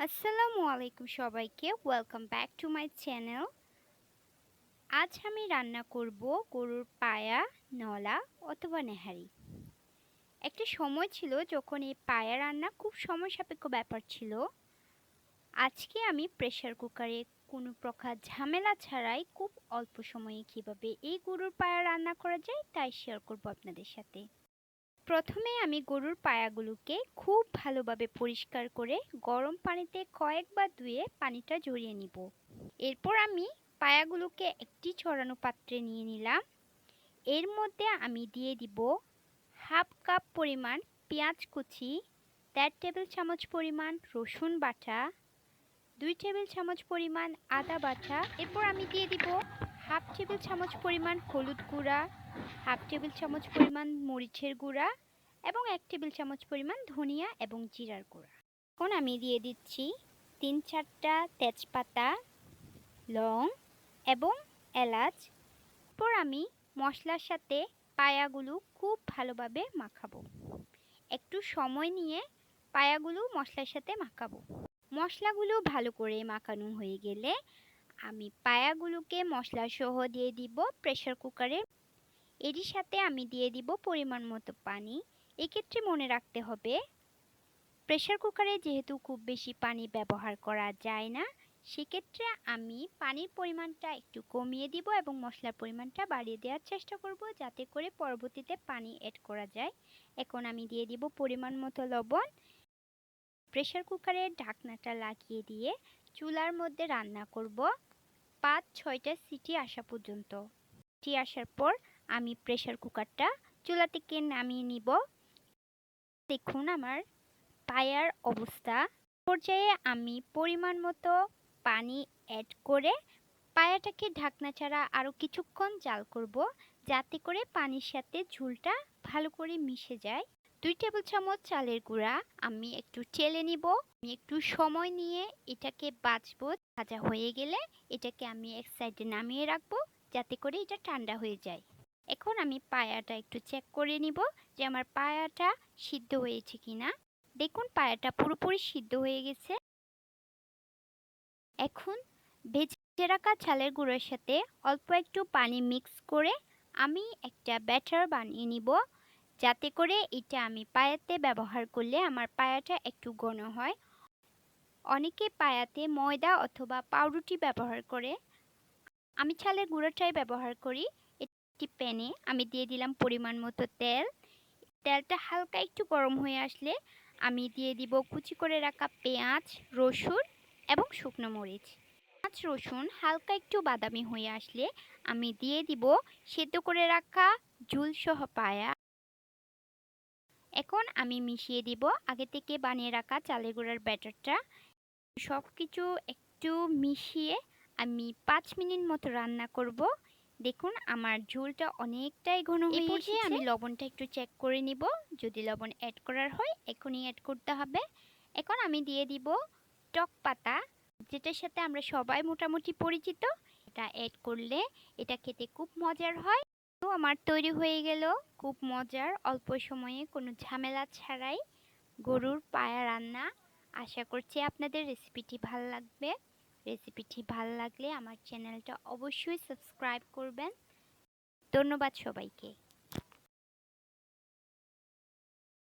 আসসালামু আলাইকুম সবাইকে, welcome back to my channel. আজ আমি রান্না করব গরুর পায়া, নলা অথবা নেহারি। একটা সময় ছিল যখন এই পায়া রান্না খুব সময় সাপেক্ষ ব্যাপার ছিল। আজকে আমি প্রেসার কুকারে কোনো প্রকার ঝামেলা ছাড়াই খুব অল্প সময়ে কিভাবে এই গরুর পায়া রান্না করা যায় তাই শেয়ার করব আপনাদের সাথে। প্রথমে আমি গরুর পায়াগুলোকে খুব ভালোভাবে পরিষ্কার করে গরম পানিতে কয়েকবার ধুয়ে পানিটা ঝরিয়ে নিব। এরপর আমি পায়াগুলোকে একটি ছড়ানো পাত্রে নিয়ে নিলাম। এর মধ্যে আমি দিয়ে দিব হাফ কাপ পরিমাণ পেঁয়াজ কুচি, 1.5 টেবিল চামচ পরিমাণ রসুন বাটা, 2 টেবিল চামচ পরিমাণ আদা বাটা। এরপর আমি দিয়ে দিব হাফ টেবিল চামচ পরিমাণ হলুদ গুঁড়া, হাফ টেবিল চামচ পরিমাণ মরিচের গুঁড়া এবং 1 টেবিল চামচ পরিমাণ ধনিয়া এবং জিরার গুঁড়া। এখন আমি দিয়ে দিচ্ছি 3-4টা তেজপাতা, লং এবং এলাচ। এরপর আমি মশলার সাথে পায়াগুলো খুব ভালোভাবে মাখাবো। একটু সময় নিয়ে পায়াগুলো মশলার সাথে মাখাবো। মশলাগুলো ভালো করে মাখানো হয়ে গেলে আমি পায়াগুলোকে মশলা সহ দিয়ে দিব প্রেসার কুকারে। এরই সাথে আমি দিয়ে দিব পরিমাণ মতো পানি। এক্ষেত্রে মনে রাখতে হবে প্রেসার কুকারে যেহেতু খুব বেশি পানি ব্যবহার করা যায় না, সেক্ষেত্রে আমি পানির পরিমাণটা একটু কমিয়ে দিব এবং মশলার পরিমাণটা বাড়িয়ে দেওয়ার চেষ্টা করব যাতে করে পরবর্তীতে পানি অ্যাড করা যায়। এখন আমি দিয়ে দিব পরিমাণ মতো লবণ। প্রেসার কুকারের ঢাকনাটা লাগিয়ে দিয়ে চুলার মধ্যে রান্না করব 5-6টা সিটি আসা পর্যন্ত। সিটি আসার পর আমি প্রেসার কুকারটা চুলা থেকে নামিয়ে নিব। দেখুন আমার পায়ার অবস্থা। পর্যায়ে আমি পরিমাণ মতো পানি অ্যাড করে পায়াটাকে ঢাকনা ছাড়া আরও কিছুক্ষণ জাল করব যাতে করে পানির সাথে ঝোলটা ভালো করে মিশে যায়। 2 টেবিল চামচ চালের গুঁড়া আমি একটু চেলে নিব। আমি একটু সময় নিয়ে এটাকে বাছবো। ভাজা হয়ে গেলে এটাকে আমি এক সাইডে নামিয়ে রাখবো যাতে করে এটা ঠান্ডা হয়ে যায়। এখন আমি পায়াটা একটু চেক করে নিব যে আমার পায়াটা সিদ্ধ হয়েছে কিনা। দেখুন পায়াটা পুরোপুরি সিদ্ধ হয়ে গেছে। এখন ভেজে রাখা চালের গুঁড়োর সাথে অল্প একটু পানি মিক্স করে আমি একটা ব্যাটার বানিয়ে নিব যাতে করে এটা আমি পায়াতে ব্যবহার করলে আমার পায়াটা একটু ঘন হয়। অনেকে পায়াতে ময়দা অথবা পাউরুটি ব্যবহার করে, আমি চালের গুঁড়োটাই ব্যবহার করি। একটি প্যানে আমি দিয়ে দিলাম পরিমাণ মতো তেল। তেলটা হালকা একটু গরম হয়ে আসলে আমি দিয়ে দিব কুচি করে রাখা পেঁয়াজ, রসুন এবং শুকনো মরিচ। পেঁয়াজ রসুন হালকা একটু বাদামি হয়ে আসলে আমি দিয়ে দিব সেদ্ধ করে রাখা ঝোলসহ পায়া। এখন আমি মিশিয়ে দিব আগে থেকে বানিয়ে রাখা চালের গুঁড়ার ব্যাটারটা। সব কিছু একটু মিশিয়ে আমি 5 মিনিট মতো রান্না করব। দেখুন আমার ঝোলটা অনেকটাই ঘন হয়ে এসেছে। আমি লবণটা একটু চেক করে নিব। যদি লবণ অ্যাড করার হয় এখনই অ্যাড করতে হবে। এখন আমি দিয়ে দিব টক পাতা, যেটার সাথে আমরা সবাই মোটামুটি পরিচিত। এটা অ্যাড করলে এটা খেতে খুব মজার হয়। তো আমার তৈরি হয়ে গেল খুব মজার, অল্প সময়ে কোনো ঝামেলা ছাড়াই গরুর পায়া রান্না। আশা করছি আপনাদের রেসিপিটি ভালো লাগবে। রেসিপিটি ভালো লাগলে আমার চ্যানেলটা অবশ্যই সাবস্ক্রাইব করবেন। ধন্যবাদ সবাইকে।